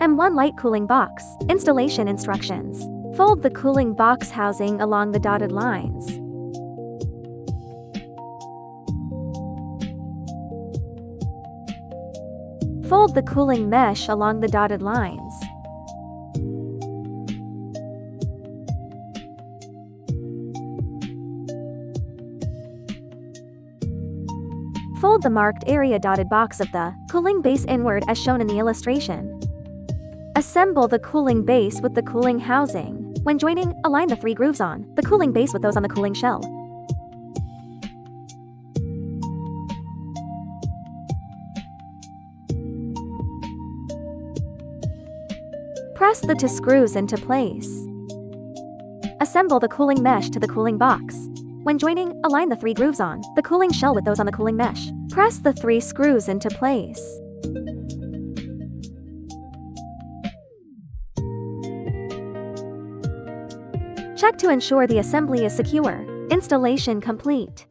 M1 Lite cooling box. Installation instructions. Fold the cooling box housing along the dotted lines. Fold the cooling mesh along the dotted lines. Fold the marked area dotted box of the cooling base inward as shown in the illustration. Assemble the cooling base with the cooling housing. When joining, align the 3 grooves on the cooling base with those on the cooling shell. Press the 2 screws into place. Assemble the cooling mesh to the cooling box. When joining, align the 3 grooves on the cooling shell with those on the cooling mesh. Press the 3 screws into place. Check to ensure the assembly is secure. Installation complete.